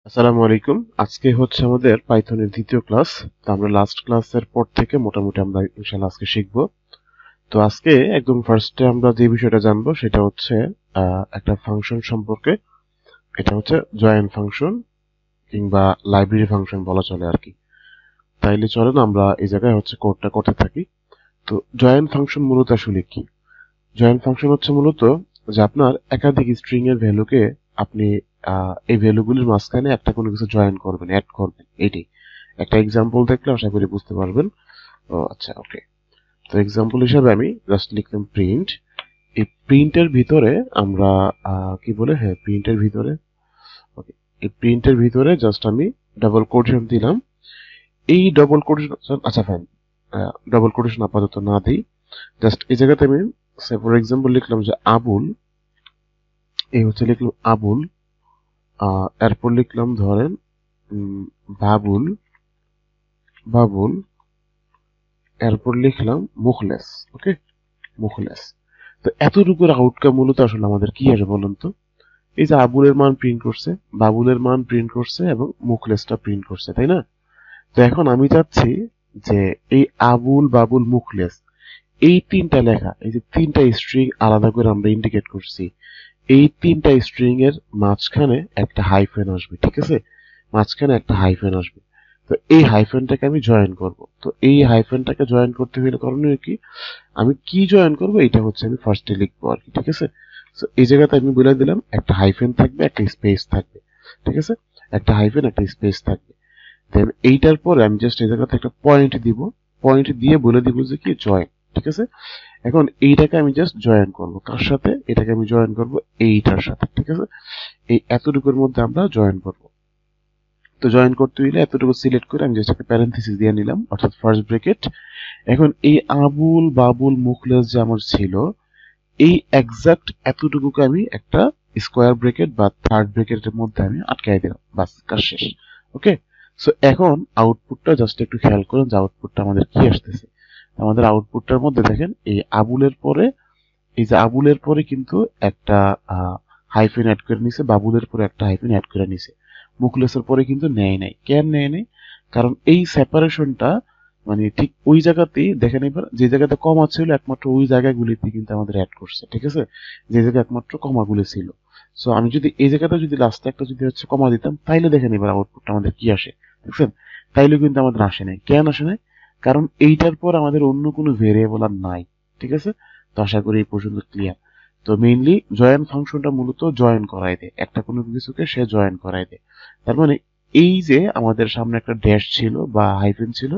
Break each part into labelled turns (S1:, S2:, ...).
S1: আসসালামু আলাইকুম। আজকে হচ্ছে আমাদের পাইথনের দ্বিতীয় ক্লাস। তো আমরা লাস্ট ক্লাসের পর থেকে মোটামুটি আমরা ইনশাআল্লাহ আজকে শিখবো। তো আজকে একদম ফার্স্টে আমরা যে বিষয়টা জানবো সেটা হচ্ছে একটা ফাংশন সম্পর্কে। এটা হচ্ছে জয়েন ফাংশন কিংবা লাইব্রেরি ফাংশন বলা চলে আর কি। তাইলে চলেন আমরা এই জায়গায় হচ্ছে কোডটা করতে থাকি। তো জয়েন ফাংশন মূলত আসলে কি? জয়েন ফাংশন হচ্ছে মূলত যে আপনার একাধিক স্ট্রিং এর ভ্যালুকে আপনি এই ভ্যালুগুলির মাঝখানে একটা কোনো কিছু জয়েন করবেন, অ্যাড করবেন, এইটাই। একটা এক্সাম্পল দেখলে আশা করি বুঝতে পারবেন। ও আচ্ছা, ওকে। তো এক্সাম্পল হিসাবে আমি জাস্ট লিখলাম প্রিন্ট। এই প্রিন্টের ভিতরে আমরা কি বলে, হ্যাঁ প্রিন্টের ভিতরে, ওকে, এই প্রিন্টের ভিতরে জাস্ট আমি ডাবল কোটেশন দিলাম। এই ডবল কোটেশন, আচ্ছা ফাইন, ডাবল কোটেশন আপাতত না দিই। জাস্ট এই জায়গাতে আমি ফর এক্সাম্পল লিখলাম যে আবুল, এই হচ্ছে লিখলাম আবুল, এরপর লিখলাম ধরেন বাবুল, বাবুল, এরপর লিখলাম মুখলেস। ওকে, মুখলেস। তো এতটুকুর আউটকাম মূলত আসলে আমাদের কি আসবে বলুন তো? এই যে আবুলের মান প্রিন্ট করছে, বাবুলের মান প্রিন্ট করছে এবং মুখলেসটা প্রিন্ট করছে, তাই না? তো এখন আমি চাচ্ছি যে এই আবুল, বাবুল, মুখলেস, এই তিনটা লেখা, এই যে তিনটা স্ট্রিং আলাদা করে আমরা ইন্ডিকেট করছি, এই তিনটা স্ট্রিং এর মাঝখানে একটা হাইফেন আসবে, ঠিক আছে? মাঝখানে একটা হাইফেন আসবে। তো এই হাইফেনটাকে আমি জয়েন করব। তো এই হাইফেনটাকে জয়েন করতে হলে করণীয় কি? আমি কি জয়েন করব এটা হচ্ছে আমি ফার্স্টে লিখবো আর কি, ঠিক আছে? তো এই জায়গাতে আমি বলে দিলাম একটা হাইফেন থাকবে, একটা স্পেস থাকবে, ঠিক আছে? একটা হাইফেন, একটা স্পেস থাকবে। দেন এইটার পরে আমি জাস্ট এই জায়গাতে একটা পয়েন্ট দিব। পয়েন্ট দিয়ে বলে দিব যে কি জয়েন, ঠিক আছে? এখন এইটাকে আমি জাস্ট জয়েন করব কার সাথে? এটাকে আমি জয়েন করব এইটার সাথে, ঠিক আছে? এই এতটুকুর মধ্যে আমরা জয়েন করব। তো জয়েন করতে হইলে এতটুকু সিলেক্ট করে আমি জাস্ট একটা প্যারেনথেসিস দিয়ে নিলাম, অর্থাৎ ফার্স্ট ব্র্যাকেট। এখন এই আবুল, বাবুল, মুখলেস যে আমার ছিল, এই এক্সাক্ট এতটুকুকে আমি একটা স্কোয়ার ব্র্যাকেট বা থার্ড ব্র্যাকেটের মধ্যে আমি আটকাই দিলাম, বাস কাজ শেষ। ওকে, সো এখন আউটপুটটা জাস্ট একটু খেয়াল করুন যে আউটপুটটা আমাদের কি আসতেছে। আমাদের আউটপুটটার মধ্যে দেখেন এই আবুলের পরে, এই যে আবুলের পরে কিন্তু একটা হাইফেন অ্যাড করে নিছে, বাবুলের পরে একটা হাইফেন অ্যাড করে নিছে, মুখলেসের পরে কিন্তু নেয় নাই। কেন নেয় নাই? কারণ এই সেপারেশনটা মানে ঠিক ওই জায়গাতেই দেখেন, এবার যে জায়গাতে কমা ছিল একমাত্র ওই জায়গাগুলিতে কিন্তু আমাদের অ্যাড করছে, ঠিক আছে? যে জায়গায় একমাত্র কমাগুলি ছিল। সো আমি যদি এই জায়গাতে যদি লাস্টে একটা যদি হচ্ছে কমা দিতাম, তাইলে দেখেন এবার আউটপুটটা আমাদের কি আসে, দেখছেন? তাইলে কিন্তু আমাদের আসে নাই। কেন আসে নাই? কারণ এইটার পর আমাদের অন্য কোনো ভেরিয়েবল আর নাই, ঠিক আছে? তো আশা করি এই পর্যন্ত ক্লিয়ার। তো মেইনলি জয়েন ফাংশনটা মূলত জয়েন করাই দেয়, একটা কোনো কিছুকে সে জয়েন করাই দেয়। তার মানে এই যে আমাদের সামনে একটা ড্যাশ ছিল বা হাইফেন ছিল,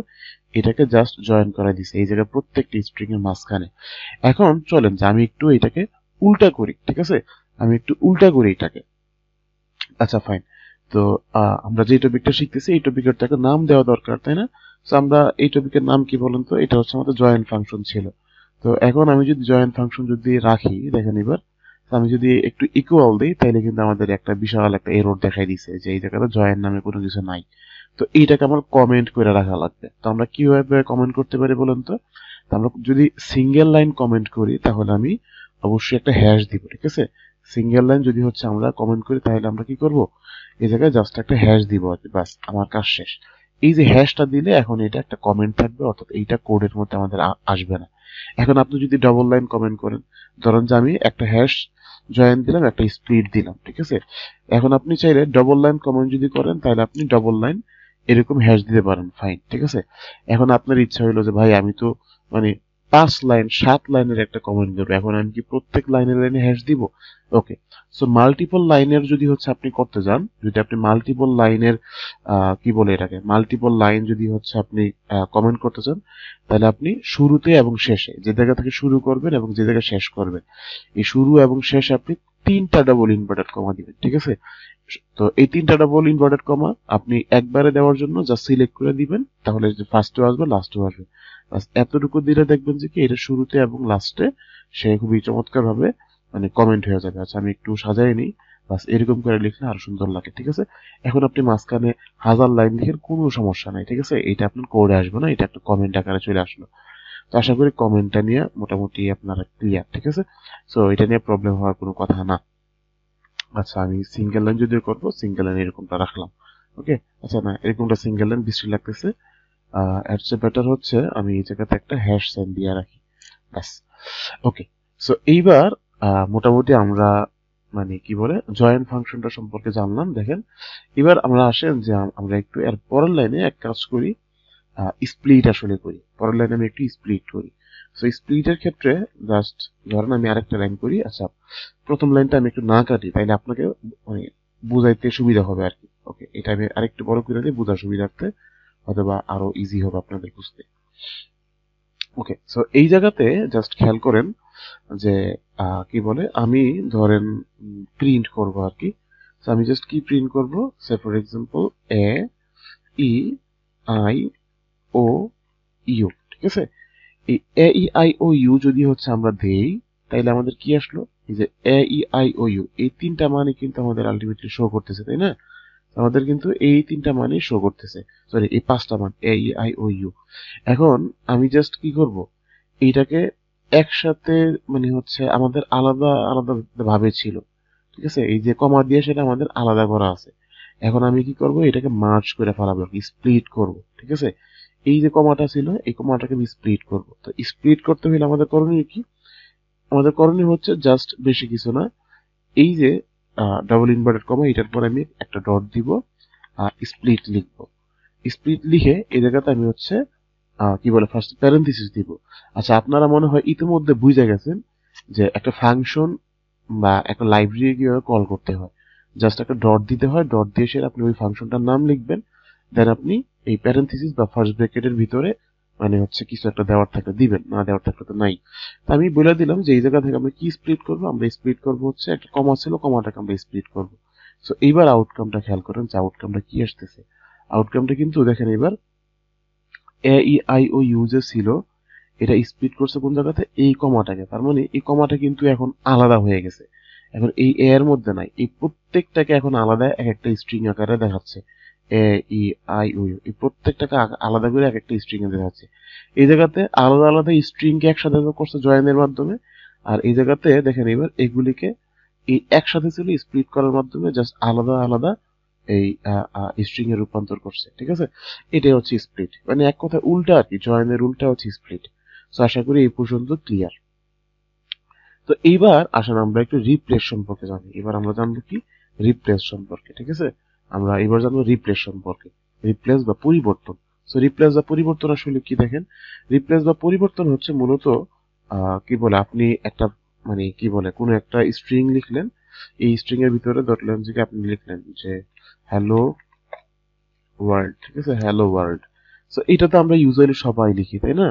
S1: এটাকে জাস্ট জয়েন করাই দিছে এই জায়গায় প্রত্যেকটি স্ট্রিং এর মাঝখানে। এখন চলেন যে আমি একটু এটাকে উল্টা করি, ঠিক আছে? আমি একটু উল্টা করি এটাকে। আচ্ছা ফাইন। তো আমরা যে টপিকটা শিখতেছি এই টপিকের তো একটা নাম দেওয়া দরকার, তাই না? তো আমরা এই টপিকের নাম কি বলেন তো? এটা হচ্ছে আমাদের জয়েন ফাংশন ছিল। তো এখন আমি যদি জয়েন ফাংশন যদি রাখি, দেখেন এবার, তো আমি যদি একটু ইকুয়াল দিই তাহলে কিন্তু আমাদের একটা বিশাল একটা এরর দেখাই দিছে যে এই জায়গাটা জয়েন নামে কোনো কিছু নাই। তো এইটাকে আমার কমেন্ট করে রাখা লাগবে। তো আমরা কিভাবে কমেন্ট করতে পারি বলেন তো? তো আমরা যদি সিঙ্গেল লাইন কমেন্ট করি তাহলে আমি অবশ্যই একটা হ্যাশ দিব, ঠিক আছে? সিঙ্গেল লাইন যদি হচ্ছে আমরা কমেন্ট করি তাহলে আমরা কি করব? এই জায়গায় জাস্ট একটা হ্যাশ দিব আর কি, বাস আমার কাজ শেষ। এই যে হ্যাশটা দিলে এখন এটা একটা কমেন্ট থাকবে, অর্থাৎ এইটা কোডের মধ্যে আমাদের আসবে না। এখন আপনি যদি ডবল লাইন কমেন্ট করেন, ধরেন যে আমি একটা হ্যাশ জয়েন দিলাম, একটা স্প্লিট দিলাম, ঠিক আছে? এখন আপনি চাইলে ডবল লাইন কমেন্ট যদি করেন তাহলে আপনি ডবল লাইন এরকম হ্যাশ দিতে পারেন, ফাইন, ঠিক আছে? এখন আপনার ইচ্ছা হইলো যে ভাই আমি তো মানে 5 লাইন 7 লাইনের একটা কমেন্ট দেবো, এখন আমি কি প্রত্যেক লাইনে লাইনে হ্যাশ দিব? ওকে, সো মাল্টিপল লাইনের যদি হচ্ছে আপনি করতে যান, যদি আপনি মাল্টিপল লাইনের কি বলে এটাকে, মাল্টিপল লাইন যদি হচ্ছে আপনি কমেন্ট করতে চান, তাহলে আপনি শুরুতে এবং শেষে যে জায়গা থেকে শুরু করবেন এবং যে জায়গায় শেষ করবেন, এই শুরু এবং শেষে আপনি তিনটা ডাবল ইনভার্টেড কমা দিবেন, ঠিক আছে? তো এই তিনটা ডাবল ইনভার্টেড কমা আপনি একবারে দেওয়ার জন্য জাস্ট সিলেক্ট করে দিবেন, তাহলে ফার্স্টেও আসবে লাস্টেও আসবে। বাস এতটুকু দিলে দেখবেন যে কি এটা শুরুতে এবং লাস্টে সে খুবই চমৎকার ভাবে মানে কমেন্ট হয়ে যাবে। আচ্ছা আমি একটু সাজাই নিই, বাস এরকম করে লিখলে আরো সুন্দর লাগে, ঠিক আছে? এখন আপনি মাঝখানে 1000 লাইন লিখেন, কোনো সমস্যা নাই, ঠিক আছে? এটা আপনার কোডে আসবে না, এটা একটা কমেন্ট আকারে চলে আসলো। তো আশা করি কমেন্টটা নিয়ে মোটামুটি আপনারা ক্লিয়ার, ঠিক আছে? সো এটা নিয়ে প্রবলেম হওয়ার কোনো কথা না। আচ্ছা আমি সিঙ্গেল লাইন যদিও করবো, সিঙ্গেল লাইন এরকমটা রাখলাম। ওকে, আচ্ছা না এরকমটা সিঙ্গেল লাইন বৃষ্টি লাগতেছে, এর চেয়ে বেটার হচ্ছে আমি এই জায়গাতে একটা হ্যাশ সাইন দিয়ে রাখি, ব্যাস। ওকে, সো এইবার মোটামুটি আমরা মানে কি বলে জয়েন্ট ফাংশনটা সম্পর্কে জানলাম। দেখেন এবার আমরা আসেন যে আমরা একটু এর পরের লাইনে এক কাজ করি, স্প্লিট আসলে করি। পরের লাইনে আমি একটু স্প্লিট করি। সো স্প্লিটের ক্ষেত্রে জাস্ট ধরেন আমি আরেকটা লাইন করি। আচ্ছা, প্রথম লাইনটা আমি একটু না কাটি, তাইলে আপনাকে মানে বুঝাইতে সুবিধা হবে আর কি। ওকে, এটা আমি আরেকটু বড় করে দিই বোঝার সুবিধার্থে, অথবা আরো ইজি হবে আপনাদের বুঝতে। ওকে, সো এই জায়গাতে জাস্ট খেয়াল করেন যে কি বলে আমি ধরেন প্রিন্ট করব আর কি। So, আমি জাস্ট কি প্রিন্ট করব, say for example A E I O U, ঠিক আছে। এই এ ই আই ও ইউ যদি হচ্ছে আমরা দেই, তাইলে আমাদের কি আসলো, এই যে এ ই আই ও ইউ এই তিনটা মানে কিন্তু আমাদের আলটিমেটলি শো করতেছে, তাই না? আমাদের কিন্তু এই তিনটা মানে শো করতেছে, সরি এই পাঁচটা মান এ ই আই ও ইউ। এখন আমি জাস্ট কি করব, এইটাকে একসাথে মানে হচ্ছে আমাদের আলাদা আলাদা ভাবে ছিল, ঠিক আছে। এই যে কমা দিয়ে সেটা আমাদের আলাদা করা আছে। এখন আমি কি করব, এটাকে মার্জ করে ফেলাবো, স্প্লিট করব, ঠিক আছে। এই যে কমাটা ছিল এই কমাটাকে আমি স্প্লিট করব। তো স্প্লিট করতে হলে আমাদের করণীয় কি, আমাদের করণীয় হচ্ছে জাস্ট বেশি কিছু না, এই যে ডাবল ইনভার্টেড কমা এটার পর আমি একটা ডট দিব, স্প্লিট লিখবো। স্প্লিট লিখে এই জায়গাতে আমি হচ্ছে কি বলে ফার্স্ট প্যারেনথেসিস দিব। আচ্ছা, আপনারা মনে হয় ইতিমধ্যে বুঝে গেছেন যে একটা ফাংশন বা একটা লাইব্রেরি কিভাবে কল করতে হয়। জাস্ট একটা ডট দিতে হয়, ডট দিয়ে এসে আপনি ওই ফাংশনটার নাম লিখবেন, দেন আপনি এই প্যারেনথেসিস বা ফার্স্ট ব্র্যাকেটের ভিতরে মানে হচ্ছে কিছু একটা দেওয়ার থাকলে দিবেন, না দেওয়ার থাকলে তো নাই। তো আমি বলে দিলাম যে এই জায়গা থেকে আমরা কি স্প্লিট করবো, আমরা স্প্লিট করবো হচ্ছে একটা কমা ছিল, কমাটাকে আমরা স্প্লিট করবো। সো এইবার আউটকামটা খেয়াল করেন যে আউটকামটা কি আসতেছে। আউটকামটা কিন্তু দেখেন এবার এ ই আই ও ইউ যে ছিল এটা স্প্লিট করছে কোন জায়গাতে, এই কমাটাকে। তার মানে এই কমাটা কিন্তু এখন আলাদা হয়ে গেছে, এখন এই এ এর মধ্যে নাই, এই প্রত্যেকটাকে এখন আলাদা এক একটা স্ট্রিং আকারে দেখাচ্ছে। এ ই আই ও ইউ এই প্রত্যেকটাকে আলাদা করে এক একটা স্ট্রিং এ দেখাচ্ছে। এই জায়গাতে আলাদা আলাদা স্ট্রিং কে একসাথে করছে জয়েনের মাধ্যমে, আর এই জায়গাতে দেখেন এবার এগুলিকে এই একসাথে ছিল স্প্লিট করার মাধ্যমে জাস্ট আলাদা আলাদা এই স্ট্রিং এ রূপান্তর করছে, ঠিক আছে। এটাই হচ্ছে স্প্লিট, মানে এক কথায় উল্টা আর কি, জয়েনের উল্টা হচ্ছে স্প্লিট। তো আশা করি এই পর্যন্ত ক্লিয়ার। তো এইবার আসেন আমরা একটু রিপ্লেস সম্পর্কে জানি। এবার আমরা জানবো কি, রিপ্লেস সম্পর্কে, ঠিক আছে। আমরা এবার জানবো রিপ্লেস সম্পর্কে, রিপ্লেস বা পরিবর্তন। সো রিপ্লেস বা পরিবর্তন আসলে কি দেখেন, রিপ্লেস বা পরিবর্তন হচ্ছে মূলত কি বলে আপনি একটা মানে কি বলে কোনো একটা স্ট্রিং লিখলেন, এই স্ট্রিং এর ভিতরে ধরলেন যে আপনি লিখলেন যে হ্যালো ওয়ার্ল্ড, ঠিক আছে, হ্যালো ওয়ার্ল্ড। সো এটা তো আমরা ইউজুয়ালি সবাই লিখি, তাই না?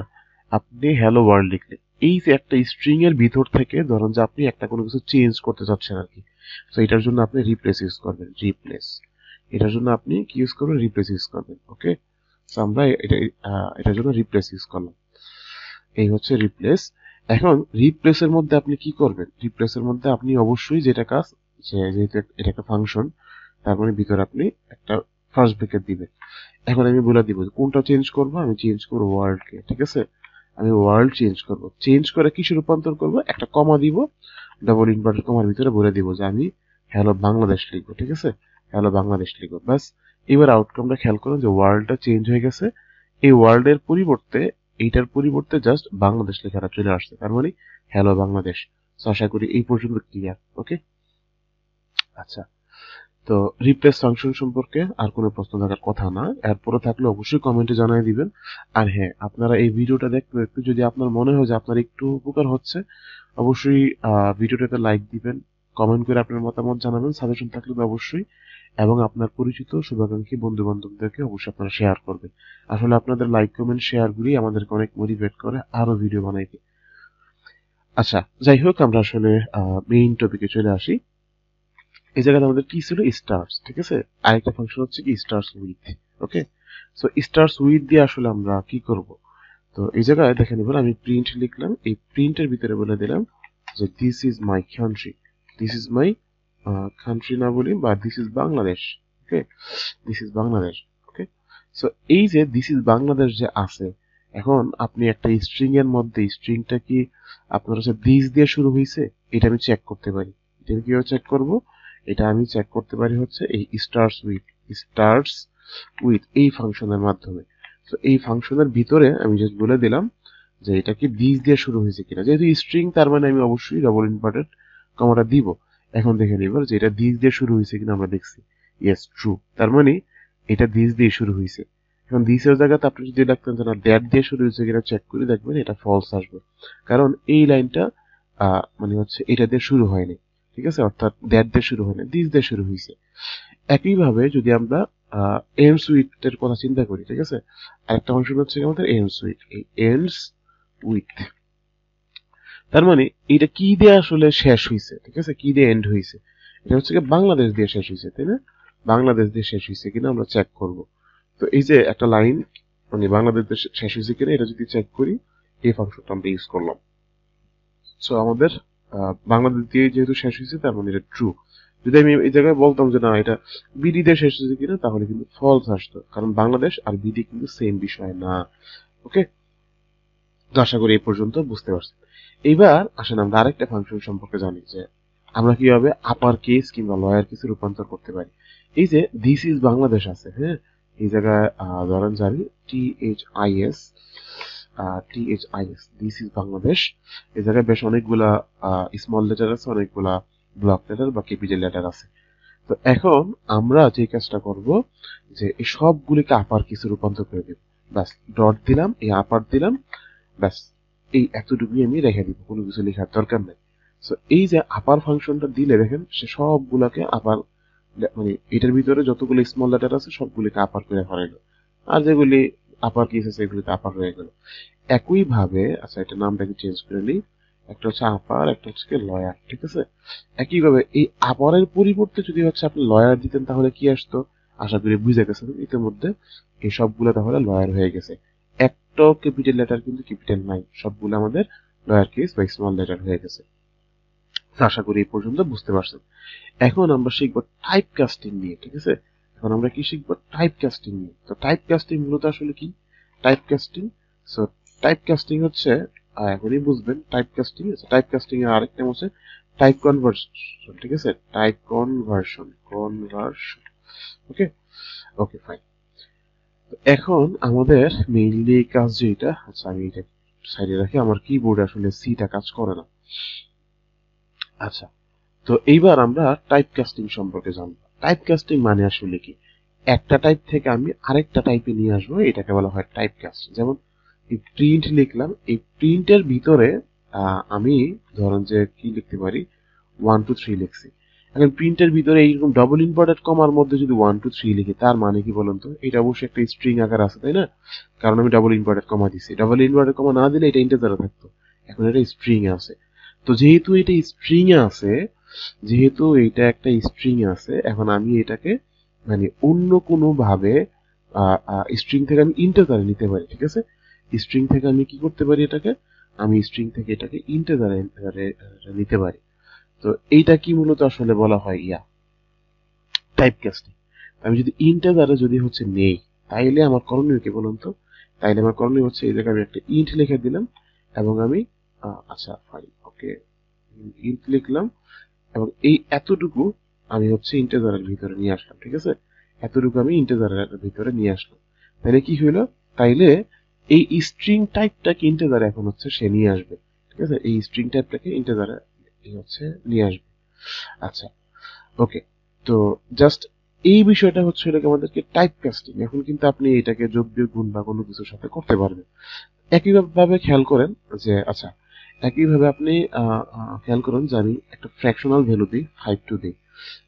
S1: আপনি হ্যালো ওয়ার্ল্ড লিখলেন, এই যে একটা স্ট্রিং এর ভিতর থেকে ধরুন যে আপনি একটা কোনো কিছু চেঞ্জ করতে চাচ্ছেন আর কি। তো এটার জন্য আপনি রিপ্লেস ইউজ করবেন, রিপ্লেস। এটার জন্য আপনি কি ইউজ করবেন, রিপ্লেস ইউজ করবেন। ওকে, তো আমরা এটার জন্য রিপ্লেস ইউজ করলাম, এই হচ্ছে রিপ্লেস। এখন রিপ্লেসের মধ্যে আপনি কি করবেন, রিপ্লেসের মধ্যে আপনি অবশ্যই যেটা কাজ, যেহেতু এটা একটা ফাংশন, তার মানে ভিতরে আপনি একটা ফার্স্ট ব্র্যাকেট দিবেন। এখন আমি বলে দিব কোনটা চেঞ্জ করব, আমি চেঞ্জ করব ওয়ার্ল্ড কে, ঠিক আছে। আমি ওয়ার্ল্ড চেঞ্জ করব, চেঞ্জ করে কিসে রূপান্তর করব, একটা কমা দিব, ডাবল ইনভার্টেড কমার ভিতরে বলে দিব যে আমি হ্যালো বাংলাদেশ লিখবো, ঠিক আছে, হ্যালো বাংলাদেশ লিখবো, ব্যাস। এবার আউটকামটা খেয়াল করুন যে ওয়ার্ল্ডটা চেঞ্জ হয়ে গেছে, এই ওয়ার্ল্ডের পরিবর্তে এইটার পরিবর্তে জাস্ট বাংলাদেশ লেখাটা চলে আসছে, তার মানে হ্যালো বাংলাদেশ। তো আশা করি এই পর্যন্ত ক্লিয়ার। ওকে, আচ্ছা। তো রিপ্লেস ফাংশন সম্পর্কে আর কোনো প্রশ্ন থাকার কথা না, এরপরে থাকলে অবশ্যই কমেন্টে জানিয়ে দিবেন। আর হ্যাঁ, আপনারা এই ভিডিওটা দেখতে দেখতে যদি আপনার মনে হয় যে আপনার একটু উপকার হচ্ছে, অবশ্যই ভিডিওটাতে লাইক দিবেন, কমেন্ট করে আপনার মতামত জানাবেন, সাজেশন থাকলে তো অবশ্যই, এবং আপনার পরিচিত শুভাকাঙ্ক্ষী বন্ধু বান্ধবদেরকে অবশ্যই আপনারা শেয়ার করবেন। আসলে আপনাদের লাইক কমেন্ট শেয়ার গুলি আমাদেরকে অনেক মোটিভেট করে আরো ভিডিও বানাইতে। আচ্ছা, যাই হোক, আমরা আসলে মেইন টপিকে চলে আসি। এই জায়গাতে আমাদের কি ছিল, স্টার্স, ঠিক আছে। আরেকটা ফাংশন হচ্ছে কি stars with. Okay, so stars with দিয়ে আসলে আমরা কি করব, তো এই জায়গায় দেখেন এবার আমি প্রিন্ট লিখলাম, এই প্রিন্টের ভিতরে বলে দিলাম যে this is my country, this is my country না বলি, বা this is Bangladesh. Okay, this is Bangladesh. Okay, so এই যে দিস ইজ বাংলাদেশ যে আছে, এখন আপনি একটা স্ট্রিং এর মধ্যে স্ট্রিংটা কি আপনার হচ্ছে দিস দিয়ে শুরু হয়েছে, এটা আমি চেক করতে পারি। এটা আমি কিভাবে চেক করব, এটা আমি চেক করতে পারি হচ্ছে এই স্টার্স উইথ, স্টার্টস উইথ এই ফাংশনের মাধ্যমে। তো এই ফাংশনের ভিতরে আমি জাস্ট বলে দিলাম যে এটা কি দিস দিয়ে শুরু হয়েছে কিনা। যেহেতু স্ট্রিং তার মানে আমি অবশ্যই ডবল ইনভার্টেড কমাটা দিব। এখন দেখে নিব যে এটা দিস দিয়ে শুরু হয়েছে কিনা। আমরা দেখছি ইয়েস ট্রু, তার মানে এটা দিস দিয়ে শুরু হয়েছে। এখন দিসের জায়গাতে আপনি যদি লিখতেন যে না দ্যাট দিয়ে শুরু হয়েছে কিনা চেক করে দেখবেন এটা ফলস আসবে, কারণ এই লাইনটা মানে হচ্ছে এটা দিয়ে শুরু হয়নি, ঠিক আছে, অর্থাৎ দ্যাট দিয়ে শুরু হয়নি, দিস দিয়ে শুরু হয়েছে। একইভাবে যদি আমরা এন্ডস উইথ এর কথা চিন্তা করি, ঠিক আছে, আরেকটা ফাংশন হচ্ছে আমাদের এন্ডস উইথ। এই এন্ডস উইথ তার মানে এটা কি দিয়ে আসলে শেষ হয়েছে, ঠিক আছে, কি দিয়ে এন্ড হয়েছে, এটা হচ্ছে কি বাংলাদেশ দিয়ে শেষ হয়েছে, তাই না? বাংলাদেশ দিয়ে শেষ হয়েছে কিনা আমরা চেক করব। তো এই যে একটা লাইন মানে বাংলাদেশ দিয়ে শেষ হয়েছে কিনা এটা যদি চেক করি, এই ফাংশনটা আমরা ইউজ করলাম। সো আমাদের বাংলাদেশ দিয়ে যেহেতু শেষ হয়েছে তার মানে এটা ট্রু। যদি আমি এই জায়গায় বলতাম যে না এটা বিডি দিয়ে শেষ হয়েছে কিনা, তাহলে কিন্তু ফলস আসতো, কারণ বাংলাদেশ আর বিডি কিন্তু সেম বিষয় না। ওকে, তো আশা করি এই পর্যন্ত বুঝতে পারছেন। এইবার আসেন আমরা আরেকটা ফাংশন সম্পর্কে জানি যে আমরা কিভাবে আপার কেস কিংবা লয়ার কেসে রূপান্তর করতে পারি। এই যে দিস ইজ বাংলাদেশ আছে, হ্যাঁ, এই জায়গায় ধরেন যাবি THIS দিস ইজ বাংলাদেশ। এই জায়গায় বেশ অনেকগুলা স্মল লেটার আছে, অনেকগুলা ব্লক লেটার বা ক্যাপিটাল লেটার আছে। তো এখন আমরা যে কাজটা করব যে এই সবগুলিকে আপার কেসে রূপান্তর করে দেব। ব্যাস ডট দিলাম, এই আপার দিলাম, ব্যাস এই এতটুকুই আমি রেখে দিব, কোনো কিছু লেখার দরকার নেই। সো এই যে আপার ফাংশনটা দিলে দেখেন সে সবগুলাকে আপার, মানে এটার ভিতরে যতগুলো স্মল লেটার আছে সবগুলিকে আপার করে ফেলাইলো, আর যেগুলি আপার কেস আছে এগুলিতে আপার হয়ে গেল। একই ভাবে আচ্ছা এটা নামটাকে চেঞ্জ করে নিই, একটা হচ্ছে আপার, একটা হচ্ছে লয়ার, ঠিক আছে। একইভাবে এই আপারের পরিবর্তে যদি হচ্ছে আপনি লয়ার দিতেন তাহলে কি আসতো, আশা করি বুঝে গেছেন ইতিমধ্যে। এই সবগুলো তাহলে লয়ার হয়ে গেছে। একটাও ক্যাপিটাল লেটার কিন্তু ক্যাপিটাল নাই, সবগুলো আমাদের লয়ার কেস বা স্মল লেটার হয়ে গেছে। আশা করি এই পর্যন্ত বুঝতে পারছেন। এখন আমরা শিখবো টাইপ কাস্টিং নিয়ে, ঠিক আছে। এখন আমরা কি শিখবো, টাইপ কাস্টিং নিয়ে। তো টাইপ কাস্টিং মূলত আসলে কি, type casting, so type casting হচ্ছে এখনই বুঝবেন টাইপ কাস্টিং। টাইপ কাস্টিং এর আরেকটা নাম হচ্ছে টাইপ কনভার্সন, ঠিক আছে, টাইপ কনভার্সন। ওকে ওকে ফাইন। এখন আমাদের মেইনলি কাজ যেটা, আচ্ছা আমি এটা সাইডে রাখি, আমার কিবোর্ডে আসলে সিটা কাজ করে না। আচ্ছা, তো এইবার আমরা টাইপ কাস্টিং সম্পর্কে জানবো। টাইপ কাস্টিং মানে আসলে কি, একটা টাইপ থেকে আমি আরেকটা টাইপে নিয়ে আসবো, এটাকে বলা হয় টাইপ কাস্ট। যেমন এই প্রিন্ট লিখলাম, এই প্রিন্টের ভিতরে আমি ধরেন যে কি লিখতে পারি 1 2 3 লিখছি। এখন প্রিন্টের ভিতরে এইরকম ডবল ইনভার্টেড কমার মধ্যে যদি 1 2 3 লিখি তার মানে কি বলুন তো, এটা অবশ্যই একটা স্ট্রিং আকার আছে, তাই না? কারণ আমি ডবল ইনভার্টেড কমা দিছি, ডবল ইনভার্টেড কমা না দিলে এটা ইন্টিজারে থাকতো, এখন এটা স্ট্রিং আছে। তো যেহেতু এটা স্ট্রিং আছে, যেহেতু এটা একটা স্ট্রিং আছে, এখন আমি এটাকে মানে অন্য কোনো ভাবে স্ট্রিং থেকে আমি ইন্টিজারে নিতে পারি, ঠিক আছে। স্ট্রিং থেকে আমি কি করতে পারি, এটাকে আমি স্ট্রিং থেকে এটাকে ইন্টিজারে নিতে পারি। তো এইটা কি মূলত আসলে বলা হয় টাইপ কাস্টিং। আমি যদি ইন্টিজারে যদি হচ্ছে নেই, তাইলে আমার করণীয় কি বলুন তো, তাইলে আমার করণীয় হচ্ছে এই জায়গায় আমি একটা ইন্ট লিখে দিলাম এবং আমি আচ্ছা ফাইন ওকে ইন্ট লিখলাম এবং এই এতটুকু আমি হচ্ছে ইন্টিজারের ভিতরে নিয়ে আসলাম, ঠিক আছে, এতটুকু আমি ইন্টিজারের ভিতরে নিয়ে আসলাম। তাহলে কি হইলো, তাইলে এই স্ট্রিং টাইপটাকে ইন্টিজারে এখন হচ্ছে সে নিয়ে আসবে, ঠিক আছে, এই স্ট্রিং টাইপটাকে ইন্টিজারে হচ্ছে নিয়ে আসবে। আচ্ছা ওকে, তো জাস্ট এই বিষয়টা হচ্ছে এটাকে আমাদেরকে টাইপ কাস্টিং। এখন কিন্তু আপনি এটাকে যোগ বিয়োগ গুণ বা কোনো কিছুর সাথে করতে পারবেন। একইভাবে খেয়াল করেন যে আচ্ছা একইভাবে আপনি খেয়াল করুন যে আমি একটা ফ্র্যাকশনাল ভ্যালু দিই 5 দিই,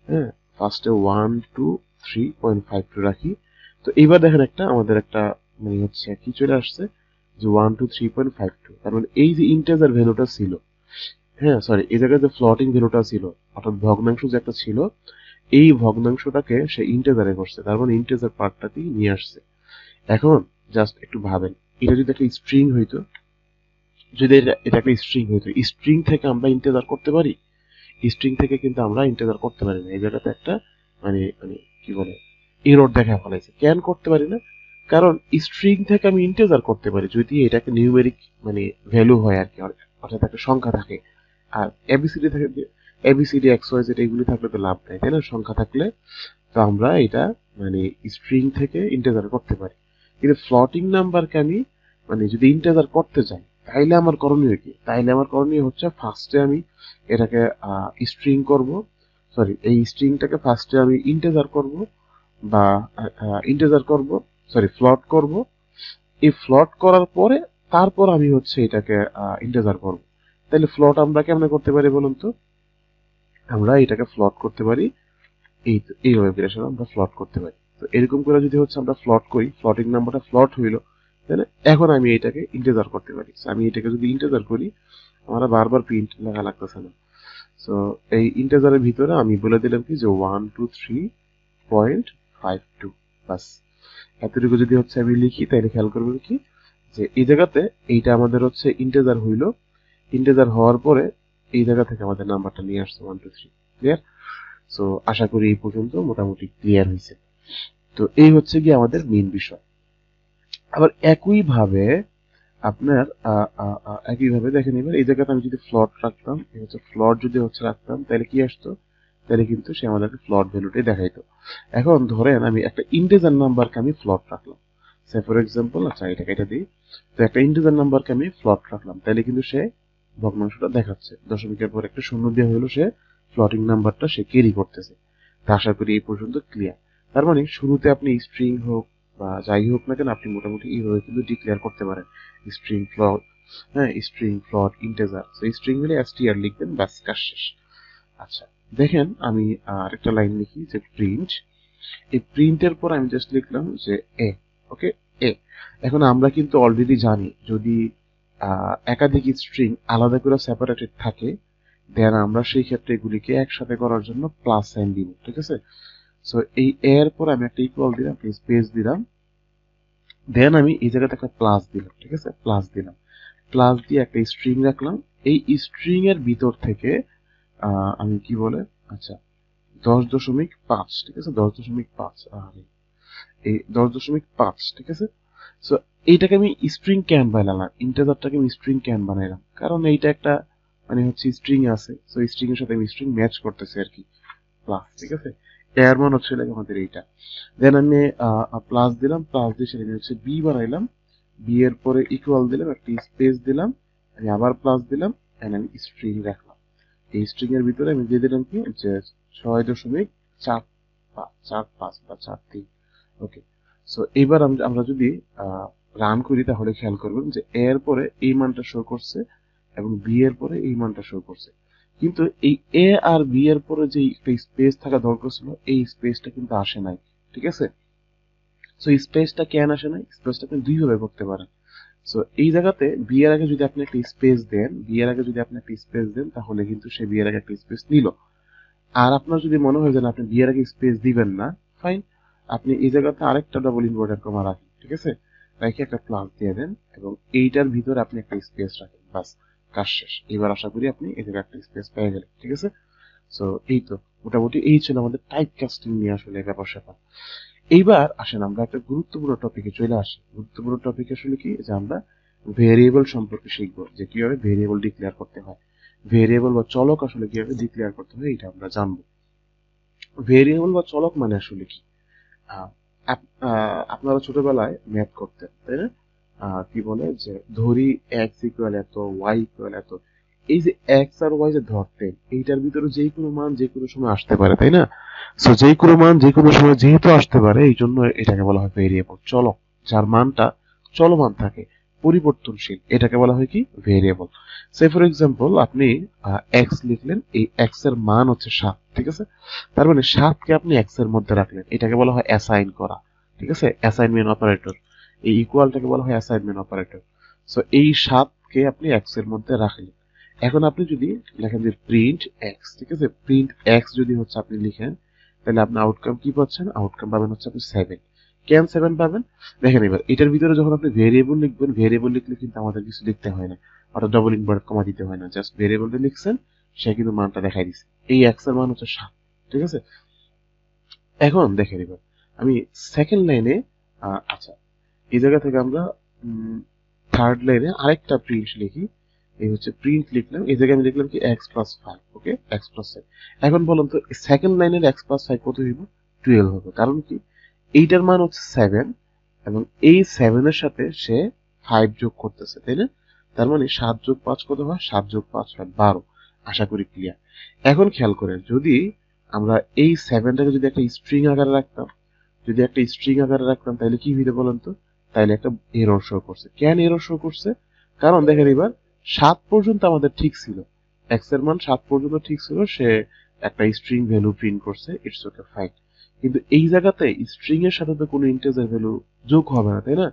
S1: হ্যাঁ, ফার্স্টে 1 2 3.52 রাখি। তো এইবার দেখেন একটা আমাদের একটা মানে হচ্ছে কি চলে আসছে যে 1 2 3.52, তার মানে এই যে ইন্টিজার ভ্যালুটা ছিল, হ্যাঁ সরি এই জায়গায় যে ফ্লোটিং ভ্যালুটা ছিল অর্থাৎ ভগ্নাংশ যে একটা ছিল, এই ভগ্নাংশটাকে সে ইন্টিজারে করছে, তার মানে ইন্টিজার পার্টটাকেই নিয়ে আসছে। এখন জাস্ট একটু ভাবেন, এটা যদি একটা স্ট্রিং হইতো, যদি এটা একটা স্ট্রিং হইতো, স্ট্রিং থেকে আমরা ইন্টিজার করতে পারি? স্ট্রিং থেকে কিন্তু আমরা ইন্টিজার করতে পারি না। এই জায়গাতে একটা মানে মানে কি বলে এরর দেখা ফেলাইছে। কেন করতে পারি না? কারণ স্ট্রিং থেকে আমি ইন্টিজার করতে পারি যদি এটাকে নিউমেরিক মানে ভ্যালু হয় আর কি, অর্থাৎ একটা সংখ্যা থাকে। আর এবিসিডি থাকে, এবিসিডি এক্স ওয়াই জেড এগুলি থাকলে তো লাভ নাই, তাই না? সংখ্যা থাকলে তো আমরা এটা মানে স্ট্রিং থেকে ইন্টিজার করতে পারি, কিন্তু ফ্লোটিং নাম্বারকে আমি মানে যদি ইন্টিজার করতে চাই তাইলে আমার করণীয় কি? তাইলে আমার করণীয় হচ্ছে ফার্স্টে আমি এটাকে স্ট্রিং করব, সরি এই স্ট্রিংটাকে ফার্স্টে আমি ইন্টিজার করব বা ইন্টিজার করব, সরি ফ্লট করব। এই ফ্লট করার পরে তারপর আমি হচ্ছে এটাকে ইন্টিজার করব। তাহলে ফ্লট আমরা কেমনে করতে পারি বলুন তো? আমরা এটাকে ফ্লট করতে পারি এইভাবে আসলে আমরা ফ্লট করতে পারি। তো এরকম করে যদি হচ্ছে আমরা ফ্লট করি, ফ্লটিং নাম্বারটা ফ্লট হইলো, তাহলে এখন আমি এটাকে ইন্টিজার করতে পারি। আমি এটাকে যদি ইন্টিজার করি, আমার বারবার প্রিন্ট লেখা লাগতেছে না। সো এই ইন্টিজারের ভিতরে আমি বলে দিলাম কি যে 123.52, বাস এতটুকু যদি হচ্ছে আমি লিখি, তাহলে খেয়াল করবেন কি যে এই জায়গাতে এইটা আমাদের হচ্ছে ইন্টিজার হইলো। ইন্টিজার হওয়ার পরে এই জায়গা থেকে আমাদের নাম্বারটা নিয়ে আসছে 123। ক্লিয়ার? সো আশা করি এই পর্যন্ত মোটামুটি ক্লিয়ার হয়েছে। তো এই হচ্ছে কি আমাদের মেইন বিষয়। আবার একইভাবে আপনার একইভাবে দেখেন, এবার এই জায়গাতে আমি যদি ফ্লট রাখতাম, ফ্লট যদি হচ্ছে রাখতাম, তাহলে কি আসতো? তাহলে কিন্তু সে আমাদেরকে ফ্লট ভ্যালুটাই দেখাইতো। এখন ধরেন আমি একটা ইন্টিজার নাম্বারকে আমি ফ্লট রাখলাম, সে ফর এক্সাম্পল, আচ্ছা এটাকে এটা দিই, তো একটা ইন্টিজার নাম্বারকে আমি ফ্লট রাখলাম, তাহলে কিন্তু সে ভগ্নাংশটা দেখাচ্ছে, দশমিকের পর একটা শূন্য দিয়ে হলো সে ফ্লটিং নাম্বারটা সে ক্যারি করতেছে। তা আশা করি এই পর্যন্ত ক্লিয়ার। তার মানে শুরুতে আপনি স্ট্রিং হোক বা যাই হোক না কেন, আপনি মোটামুটি এইভাবে কিন্তু ডিক্লেয়ার করতে পারেন স্ট্রিং ফ্লট, হ্যাঁ স্ট্রিং ফ্লট ইন্টিজার। তো স্ট্রিং হলে str লিখবেন, ব্যাস কাজ শেষ। আচ্ছা দেখেন আমি আরেকটা লাইন লিখি যে প্রিন্ট, এই প্রিন্টের পর আমি জাস্ট লিখলাম যে এ, ওকে এ। এখন আমরা কিন্তু অলরেডি জানি যদি একাধিক স্ট্রিং আলাদা করে সেপারেটেড থাকে, দেন আমরা সেই ক্ষেত্রে এগুলিকে একসাথে করার জন্য প্লাস সাইন দিব, ঠিক আছে? সো এই এর পর আমি একটা ইকুয়াল দিলাম, স্পেস দিলাম, দেন আমি এই জায়গাতে একটা প্লাস দিলাম, ঠিক আছে? প্লাস দিলাম, প্লাস দিয়ে একটা স্ট্রিং রাখলাম। এই স্ট্রিং এর ভিতর থেকে আমি কি বলে, আচ্ছা 10.5, ঠিক আছে? 10.5, এই 10.5, ঠিক আছে? সো এইটাকে আমি স্ট্রিং ক্যান বানালাম, ইন্টিজারটাকে আমি স্ট্রিং ক্যান বানাইলাম, কারণ এইটা একটা মানে হচ্ছে স্ট্রিং আছে, সো স্ট্রিং এর সাথে আমি স্ট্রিং ম্যাচ করতেছি আর কি, প্লাস, ঠিক আছে? এর মান হচ্ছে লাগে আমাদের এইটা। দেন আমি প্লাস দিলাম, প্লাস দিয়ে সেটাকে হচ্ছে বি বানাইলাম, বি এর পরে ইকুয়াল দিলাম, একটা স্পেস দিলাম, আমি আবার প্লাস দিলাম, এন্ড আমি স্ট্রিং রাখলাম। এই স্ট্রিং এর ভিতরে আমি দিয়ে দিলাম কি যে 6.45 বা 43। ওকে, সো এবার আমরা যদি রান করি তাহলে খেয়াল করবেন যে এ এর পরে এই মানটা শো করছে এবং বি এর পরে এই মানটা শো করছে, কিন্তু এই এ আর বি এর পরে যে একটা স্পেস থাকা দরকার ছিল, এই স্পেসটা কিন্তু আসে নাই, ঠিক আছে? সো স্পেসটা কেন আসে নাই? স্পেসটা আপনি দুইভাবে করতে পারেন। সো এই জায়গাতে বি এর আগে যদি আপনি একটা স্পেস দেন, বি এর আগে যদি আপনি একটা স্পেস দেন, তাহলে কিন্তু সে বি এর আগে একটা স্পেস নিল। আর আপনার যদি মনে হয় যে আপনি বি এর আগে স্পেস দিবেন না, ফাইন, আপনি এই জায়গাতে আরেকটা ডাবল ইনভার্টেড কমা রাখেন, ঠিক আছে? রেখে একটা প্লাস দিয়ে দেন এবং এইটার ভিতরে আপনি একটা স্পেস রাখেন, বাস কাজ শেষ। এবার আশা করি আপনি এই জায়গায় একটা স্পেস পেয়ে গেলেন, ঠিক আছে? সো এই তো মোটামুটি এই ছিল আমাদের টাইপ কাস্টিং নিয়ে আসলে ব্যাপার স্যাপার। এইবার আসেন আমরা একটা গুরুত্বপূর্ণ টপিকে চলে আসি। গুরুত্বপূর্ণ টপিক আসলে কি, যে আমরা ভেরিয়েবল সম্পর্কে শিখবো, যে কিভাবে ভেরিয়েবল ডিক্লেয়ার করতে হয়, ভেরিয়েবল বা চলক আসলে কিভাবে ডিক্লেয়ার করতে হয়, এটা আমরা জানবো। ভেরিয়েবল বা চলক মানে আসলে কি? আপনারা ছোটবেলায় ম্যাথ করতেন, তাই না? কি বলে যে ধরি এক্স ইকুয়াল এত, ওয়াই ইকুয়াল এত, এই যে এক্স আর ওয়াই যে ধরতেন, এইটার ভিতরে যে কোনো মান যে কোনো সময় আসতে পারে, তাই না? সো যে কোনো মান যে কোনো সময় যেহেতু আসতে পারে, এই জন্য এটাকে বলা হয় ভেরিয়েবল, চলক, যার মানটা চলমান থাকে, পরিবর্তনশীল, এটাকে বলা হয় কি ভেরিয়েবল। সে ফর এক্সাম্পল আপনি এক্স লিখলেন, এই এক্স এর মান হচ্ছে 7, ঠিক আছে? তার মানে 7কে আপনি এক্স এর মধ্যে রাখলেন, এটাকে বলা হয় অ্যাসাইন করা, ঠিক আছে? অ্যাসাইনমেন্ট অপারেটর, এই ইকুয়ালটাকে বলা হয় অ্যাসাইনমেন্ট অপারেটর। সো এই 7কে আপনি এক্স এর মধ্যে রাখলেন। এখন আপনি যদি লেখেন যে প্রিন্ট এক্স, ঠিক আছে? প্রিন্ট এক্স যদি হচ্ছে আপনি লিখেন, তাহলে আপনি আউটকাম কি পাচ্ছেন? আউটকাম পাবেন হচ্ছে আপনি 7। কেন 7 পাবেন? দেখেন এবার এটার ভিতরে যখন আপনি ভেরিয়েবল লিখবেন, ভেরিয়েবল লিখলে কিন্তু আমাদের কিছু লিখতে হয় না, অর্থাৎ ডাবল ইনভার্ট কমা দিতে হয় না, জাস্ট ভেরিয়েবলটা লিখছেন, সে কিন্তু মানটা দেখাই দিচ্ছে। এই এক্স এর মান হচ্ছে 7, ঠিক আছে? এখন দেখেন এবার আমি সেকেন্ড লাইনে, আচ্ছা এই জায়গা থেকে আমরা থার্ড লাইনে আরেকটা প্রিন্ট লিখি। এই হচ্ছে প্রিন্ট লিখলাম, এই জায়গায় আমি লিখলাম কি x+5, ওকে, x+5। এখন বলুন তো সেকেন্ড লাইনের x+5 কত হইব? 12 হবে। কারণ কি, এইটার মান হচ্ছে 7 এবং এই 7 এর সাথে সে 5 যোগ করতেছে, তাই না? তার মানে 7 যোগ 5 কত হয়? 7 যোগ 5 হয় 12। আশা করি ক্লিয়ার। এখন খেয়াল করেন, যদি আমরা এই 7টাকে যদি একটা স্ট্রিং আকারে রাখতাম, তাহলে কি হইতো বলেন তো? তাইলে একটা এরর শো করছে। কেন এরর শো করছে? কারণ দেখেন এবার 7 পর্যন্ত আমাদের ঠিক ছিল, x এর মান 7 পর্যন্ত ঠিক ছিল, সে একটা স্ট্রিং ভ্যালু প্রিন্ট করছে, ইটস ওকে ফাইন। কিন্তু এই জায়গাতে স্ট্রিং এর সাথে তো কোনো ইন্টিজার ভ্যালু যোগ হবে না, তাই না?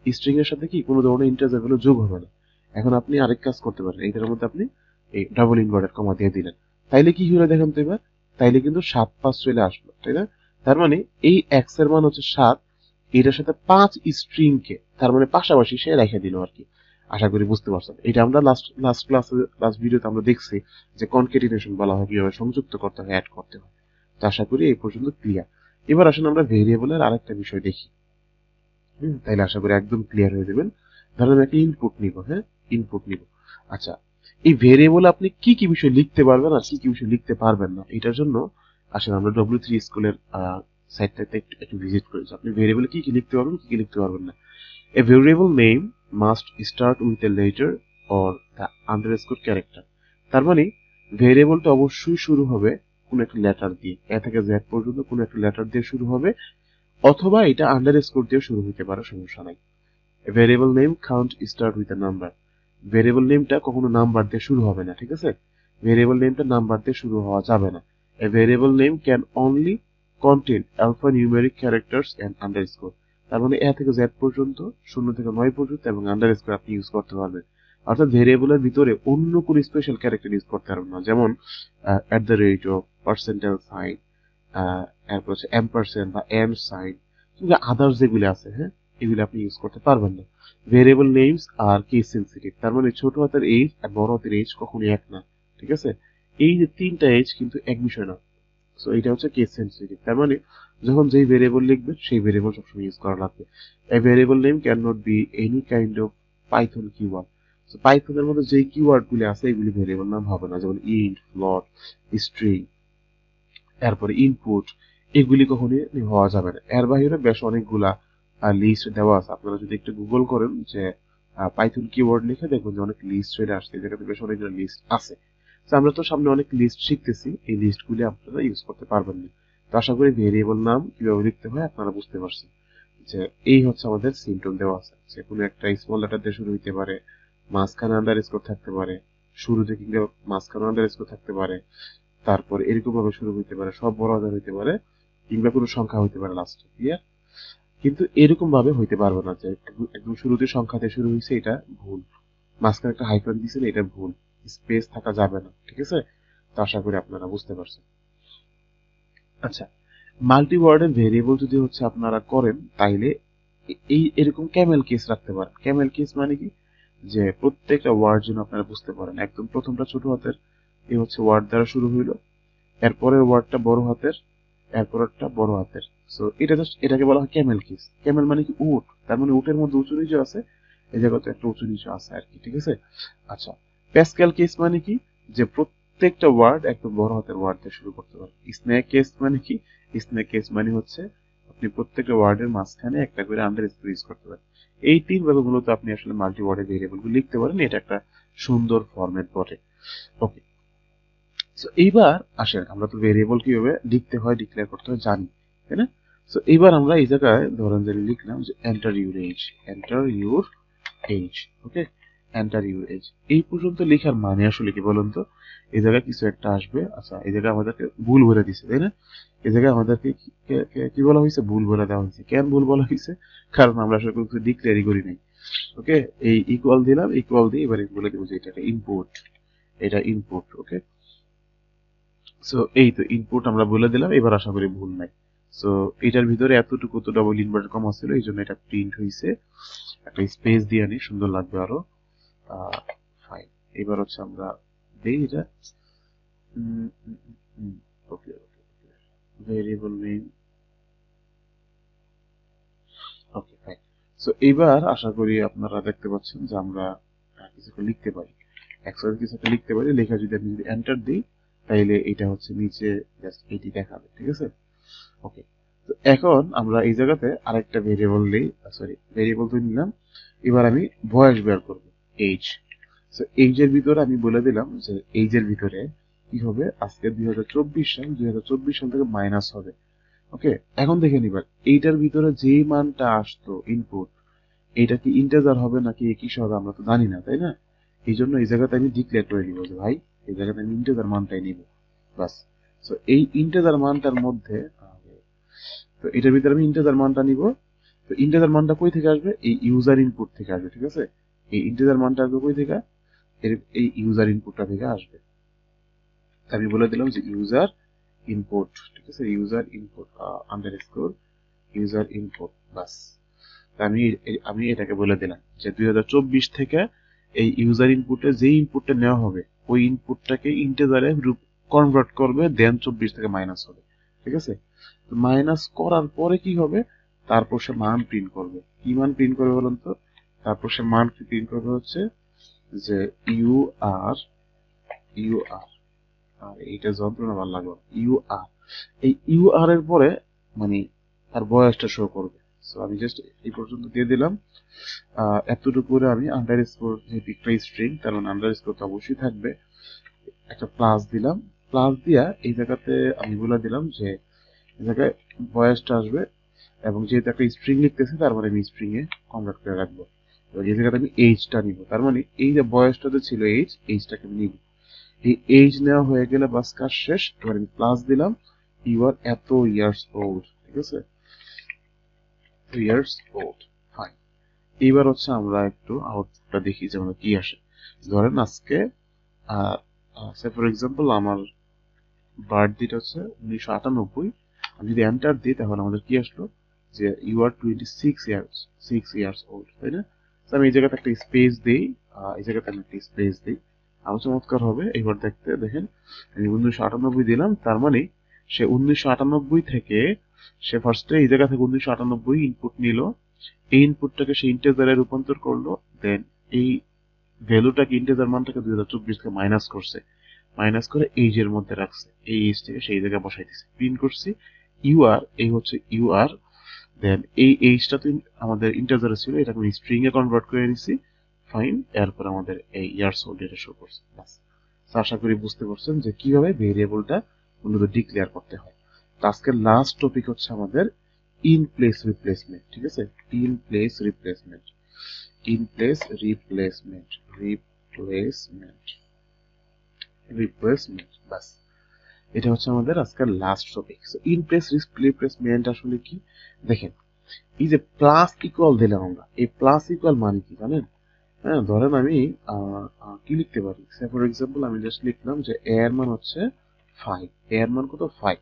S1: স্ট্রিং এর সাথে কি কোনো ধরনের ইন্টিজার ভ্যালু যোগ হবে না। এখন আপনি আরেক কাজ করতে পারেন, এইটার মধ্যে আপনি এই ডাবল ইনভার্টেড কমা দিয়ে দিলেন। তাইলে কি হলো দেখেন তো এবার? তাইলে কিন্তু 7 5 চলে আসলো, তাই না? তার মানে এই x এর মান হচ্ছে 7, এটার সাথে 5 স্ট্রিং কে তার মানে পাশাপাশি সে রেখে দিল আর কি। আশা করি বুঝতে পারছেন। এটা আমরা লাস্ট ভিডিওতে আমরা দেখছি যে কনক্যাটিনেশন বলা হয়, কিভাবে সংযুক্ত করতে হয়, অ্যাড করতে হয়। তো আশা করি এই পর্যন্ত ক্লিয়ার। এবার আসুন আমরা ভেরিয়েবলের আরেকটা বিষয় দেখি। তাইলে আশা করি একদম ক্লিয়ার হয়ে যাবেন। ধরেন আমি একটা ইনপুট নিব, হ্যাঁ, ইনপুট নিব। আচ্ছা, এই ভেরিয়েবলে আপনি কি কি বিষয় লিখতে পারবেন আর কি কি বিষয় লিখতে পারবেন না, এটার জন্য আসলে আমরা W3 স্কুলের সাইটটাতে একটু ভিজিট করেছি। আপনি ভেরিয়েবলে কি কি লিখতে পারবেন, কি কি লিখতে পারবেন না। A variable name must start with a letter or the underscore character. তার মানে ভেরিয়েবলটা অবশ্যই শুরু হবে কোন একটা লেটার দিয়ে, এ থেকে জেড পর্যন্ত কোন একটা লেটার দিয়ে শুরু হবে, অথবা এটা আন্ডারস্কোর দিয়ে শুরু হতে পারে, সমস্যা নাই। A variable name can't start with a number. Variable নেমটা কখনো নাম্বার দিয়ে শুরু হবে না, ঠিক আছে? ভেরিয়েবল নেমটা নাম্বার দিয়ে শুরু হওয়া যাবে না। A variable name can only contain alphanumeric characters and underscore. তার মানে এ থেকে জেড পর্যন্ত, 0 থেকে 9 পর্যন্ত এবং আন্ডারস্কোর আপনি ইউজ করতে পারবেন। অর্থাৎ ভেরিয়েবলের ভিতরে অন্য কোনো স্পেশাল ক্যারেক্টার ইউজ করতে পারবেন না, যেমন at the rate of, percentile sign, এরপর হচ্ছে এম্পারসেন্ট বা এন্ড সাইন, কিংবা আদার্স যেগুলো আছে, হ্যাঁ, এগুলো আপনি ইউজ করতে পারবেন না। ভেরিয়েবল নেমস আর কেস সেনসিটিভ, তার মানে ছোট হাতের এইচ আর বড় হাতের এইচ কখনোই এক না, ঠিক আছে? এই যে তিনটা এইচ কিন্তু এক বিষয় না। সো এটা হচ্ছে কেস সেনসিটিভ, তার মানে যখন যেই ভেরিয়েবল লিখবেন সেই ভেরিয়েবল সবসময় ইউজ করা লাগবে। A variable name can not be any kind of Python keyword. So পাইথনের মধ্যে যেই কিওয়ার্ড গুলি আছে এগুলি ভেরিয়েবল নাম হবে না, যেমন ইন্ট, ফ্লোট, স্ট্রিং, এরপরে ইনপুট, এগুলি কখনোই হওয়া যাবে না। এর বাইরে বেশ অনেকগুলা লিস্ট দেওয়া আছে, আপনারা যদি একটু গুগল করেন যে পাইথন কিওয়ার্ড লিখে দেখবেন যে অনেক লিস্ট চলে আসছে, যেটাতে বেশ অনেকগুলো লিস্ট আছে। তো আমরা তো সামনে অনেক লিস্ট শিখতেছি, এই লিস্টগুলি আপনারা ইউজ করতে পারবেন না। তো আশা করি ভেরিয়েবল নাম কিভাবে লিখতে হয় আপনারা বুঝতে পারছেন। যে এই হচ্ছে আমাদের সিম্পটম দেওয়া আছে, যে কোনো একটা স্মল লেটার দিয়ে শুরু হইতে পারে, মাঝখানে আন্ডারস্কোর থাকতে পারে, শুরুতে কিংবা মাঝখানে আন্ডারস্কোর থাকতে পারে, তারপর এরকম ভাবে শুরু হইতে পারে, সব বড় হাজার হইতে পারে, কিংবা কোনো সংখ্যা হইতে পারে লাস্টে, ক্লিয়ার? কিন্তু এরকম ভাবে হইতে পারবে না যে একদম শুরুতে সংখ্যাতে শুরু হয়েছে, এটা ভুল। মাঝখানে একটা হাইফেন দিয়েছেন, এটা ভুল। স্পেস থাকা যাবে না, ঠিক আছে? তো আশা করি আপনারা বুঝতে পারছেন। আচ্ছা, মাল্টি ওয়ার্ডের ভেরিয়েবল যদি হচ্ছে আপনারা করেন, তাইলে এই এরকম ক্যামেল কেস রাখতে পারেন। ক্যামেল কেস মানে কি, যে প্রত্যেকটা ওয়ার্ড যেন আপনারা বুঝতে পারেন। একদম প্রথমটা ছোট হাতের, এই হচ্ছে ওয়ার্ড দ্বারা শুরু হইলো, এরপরের ওয়ার্ডটা বড় হাতের, এরপরেরটা বড় হাতের। সো এটা জাস্ট, এটাকে বলা হয় ক্যামেল কেস। ক্যামেল মানে কি উট, তার মানে উটের মধ্যে উঁচু নিচু আছে, এই জায়গাতে একটা উঁচু নিচু আছে আর কি, ঠিক আছে? আচ্ছা, প্যাসকেল কেস মানে কি, যে প্রত্যেকটা ওয়ার্ড একদম বড় হাতের ওয়ার্ড দিয়ে শুরু করতে পারেন। স্নেক কেস মানে কি, স্নেক কেস মানে হচ্ছে আপনি প্রত্যেকটা ওয়ার্ডের মাঝখানে একটা করে আন্ডারস্কোর ইউজ করতে পারেন। এই তিন ভাবে মূলত আপনি আসলে মাল্টি ওয়ার্ডের ভেরিয়েবলগুলো লিখতে পারেন। এটা একটা সুন্দর ফরম্যাট বটে। ওকে, সো এইবার আসেন, আমরা তো ভেরিয়েবল কিভাবে লিখতে হয়, ডিক্লেয়ার করতে হয় জানি, তাই না? সো এইবার আমরা এই জায়গায় ধরেন যে লিখলাম যে enter your age, enter your age, okay, enter your age. এই পর্যন্ত লেখার মানে আসলে কি বলুন তো? এই জায়গায় কিছু একটা আসবে। আচ্ছা, এই জায়গায় আমাদেরকে ভুল বলে দিছে, তাই না? এই জায়গায় আমাদেরকে কি বলা হয়েছে? ভুল বলে দেওয়া হয়েছে। কেন ভুল বলা হয়েছে? কারণ আমরা আসলে কোনো কিছু ডিক্লেয়ারই করি নাই। ওকে, এই ইকুয়াল দিলাম, ইকুয়াল দিয়ে এবারে বলে দেবো যে এটা ইনপুট, এটা ইনপুট। ওকে, সো এই তো ইনপুট আমরা বলে দিলাম, এবার আশা করি ভুল নাই। সো এটার ভিতরে এতটুকু তো ডাবল ইনভার্টার কমা ছিল, এই জন্য এটা প্রিন্ট হয়েছে। একটা স্পেস দিয়ে আনি, সুন্দর লাগবে আরো। ফাইন, এবার হচ্ছে আমরা দেই এটা। Okay, variable name, okay fine. So এইবার আশা করি আপনারা দেখতে পাচ্ছেন যে আমরা কিছু একটা লিখতে পারি, একসাথে কিছু একটা লিখতে পারি। লেখা যদি আমি যদি এন্টার দিই, তাইলে এটা হচ্ছে নিচে জাস্ট এটি দেখাবে, ঠিক আছে? ওকে, তো এখন আমরা এই জায়গাতে আরেকটা ভেরিয়েবল তো নিলাম। এবার আমি বয়স বের করব, এজ। সো এইজের ভিতরে আমি বলে দিলাম যে এইজের ভিতরে কি হবে, আজকে 2024 সাল থেকে মাইনাস হবে। ওকে, এখন দেখে নিবার এইটার ভিতরে যেই মানটা আসতো ইনপুট, এইটা কি ইন্টিজার হবে নাকি কিসব হবে আমরা তো জানি না, তাই না? এই জন্য এই জায়গাতে আমি ডিক্লেয়ার করে দিব যে ভাই এই জায়গাতে আমি ইন্টিজার মানটাই নিব, বাস। সো এই ইন্টিজার মানটার মধ্যে, তো এটার ভিতরে আমি ইন্টিজার মানটা নিব। তো ইন্টিজার মানটা কই থেকে আসবে, এই ইউজার ইনপুট থেকে আসবে, ঠিক আছে? এই ইন্টিজার মানটা আসবে কই থেকে, এই ইউজার ইনপুটটা থেকে আসবে। আমি বলে দিলাম যে ইউজার ইনপুট, ঠিক আছে, user input underscore user input, বাস। আমি আমি এটাকে বলে দিলাম যে 2024 থেকে এই ইউজার ইনপুটে যে ইনপুটটা নেওয়া হবে ওই ইনপুটটাকে ইন্টিজারে কনভার্ট করবে, দেন 24 থেকে মাইনাস হবে, ঠিক আছে? তো মাইনাস করার পরে কি হবে, তারপর সে মান প্রিন্ট করবে। কি মান প্রিন্ট করবে বলুন তো? তারপর সে মান প্রিন্ট করবে হচ্ছে যে ইউ আর, আর এইটা যন্ত্রণা ভালো লাগলো, ইউ আর। এই ইউ আর এর পরে মানে তার বয়সটা শো করবে। সো আমি জাস্ট এই পর্যন্ত দিয়ে দিলাম। এতটুকু করে আমি আন্ডারস্কোর, যেহেতু একটা স্ট্রিং তার মানে আন্ডারস্কোর তো অবশ্যই থাকবে, একটা প্লাস দিলাম। প্লাস দিয়া এই জায়গাতে আমি বলে দিলাম যে এই জায়গায় বয়সটা আসবে, এবং যেহেতু একটা স্ট্রিং লিখতেছে তার মানে আমি স্ট্রিং এ কনভার্ট করে রাখবো। এবার এই জায়গাতে আমি এইজটা নিব, তার মানে এই যে বয়সটাতে ছিল এইজটাকে আমি নিব। এই এইজ নেওয়া হয়ে গেলে বাস কাজ শেষ। এবার আমি প্লাস দিলাম, ইউ আর এত ইয়ার্স ওল্ড, ঠিক আছে, ইয়ার্স ওল্ড, ফাইন। এইবার হচ্ছে আমরা একটু আউটপুটটা দেখি যে আমরা কি আসে। ধরেন আজকে ফর এক্সাম্পল আমার বার্থডেটা হচ্ছে 1998। আমি যদি এন্টার দিই তাহলে আমাদের কি আসলো, যে ইউ আর 6 ইয়ার্স ওল্ড, তাই না? আমি এই জায়গাতে একটা স্পেস দিই, এই জায়গাতে আমি একটা স্পেস দিই, আরো চমৎকার হবে। এবার দেখতে দেখেন আমি 1998 দিলাম, তার মানে সে 1998 থেকে সে ফার্স্টে এই জায়গা থেকে 1998 ইনপুট নিল, এই ইনপুটটাকে সে ইন্টিজারে রূপান্তর করলো, দেন এই ভ্যালুটাকে ইন্টিজার মানটাকে 2024 থেকে মাইনাস করছে, মাইনাস করে এইজের মধ্যে রাখছে, এই এইজ থেকে সেই জায়গায় বসাই দিছে, প্রিন্ট করছি ইউ আর, এই হচ্ছে ইউ আর। দেন এই এইজটা তো আমাদের ইন্টিজারে ছিল, এটাকে আমি স্ট্রিং এ কনভার্ট করে নিছি, ফাইন। এরপর আমাদের এই ইয়ার্স ওল্ড এটা শো করছে, বাস। আশা করি বুঝতে পারছেন যে কিভাবে ভেরিয়েবলটা মূলত ডিক্লেয়ার করতে হয়। তো আজকের লাস্ট টপিক হচ্ছে আমাদের ইন প্লেস রিপ্লেসমেন্ট, ঠিক আছে, in place replacement, in place replacement, replacement, বাস। এটা হচ্ছে আমাদের আজকের last topic. So in place replacement আসলে কি, দেখেন এই যে প্লাস ইকুয়াল দিলাম আমরা, এই প্লাস ইকুয়াল মানে কি জানেন? হ্যাঁ, ধরেন আমি কি লিখতে পারি, ফর এক্সাম্পল আমি জাস্ট লিখলাম যে এ এর মান হচ্ছে 5, এ এর মান কত, 5।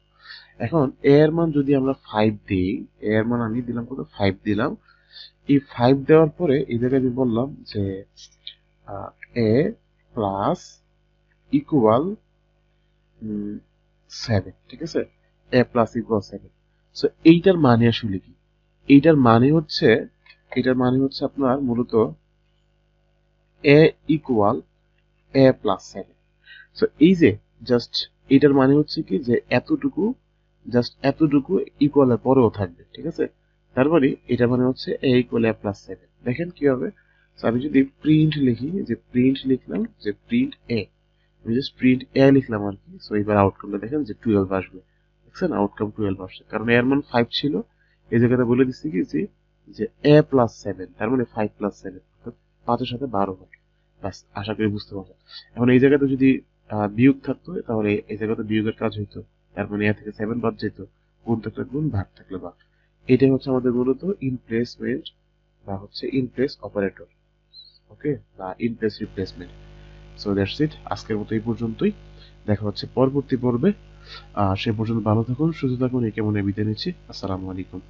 S1: এখন এ এর মান যদি আমরা 5 দিই, এ এর মান আমি দিলাম কত, 5 দিলাম। এই 5 দেওয়ার পরে এই জায়গায় আমি বললাম যে এ প্লাস ইকুয়াল 7, ঠিক আছে, এ প্লাস ইকুয়াল 7। সো এইটার মানে আসলে কি, এইটার মানে হচ্ছে আপনার মূলত এ ইকুয়াল এ প্লাস 7। সো এই যে জাস্ট এটার মানে হচ্ছে কি যে এতটুকু, জাস্ট এতটুকু ইকুয়ালের পরেও থাকবে, ঠিক আছে? তার মানে এটা মানে হচ্ছে এ ইকুয়াল এ প্লাস 7। দেখেন কি হবে, আমি যদি প্রিন্ট লিখি, যে প্রিন্ট লিখলাম যে প্রিন্ট এ, আমি জাস্ট প্রিন্ট এ লিখলাম আর কি। সো এবার আউটকামটা দেখেন যে 12 আসবে, দেখছেন, আউটকাম 12 আসছে, কারণ এর মান 5 ছিল। এই জায়গাটা বলে দিচ্ছি কি যে এ প্লাস 7, তার মানে 5 প্লাস 7 অর্থাৎ 5 এর সাথে 12 হয়, বাস। আশা করি বুঝতে পারছেন। এখন এই জায়গাতে যদি বিয়োগ থাকতো তাহলে এই জায়গাতে বিয়োগের কাজ হইতো, তার মানে এ থেকে 7 বাদ যেত, গুণ থাকলে গুণ, ভাগ থাকলে ভাগ। এটাই হচ্ছে আমাদের মূলত ইনপ্লেসমেন্ট বা হচ্ছে ইনপ্লেস অপারেটর, ওকে, বা ইনপ্লেস রিপ্লেসমেন্ট। সো দ্যাটস ইট, আজকের মতো এই পর্যন্তই। দেখা হচ্ছে পরবর্তী পর্বে। সে পর্যন্ত ভালো থাকুন, সুস্থ থাকুন, এই কেমন বিদায় নিচ্ছি। আসসালামু আলাইকুম।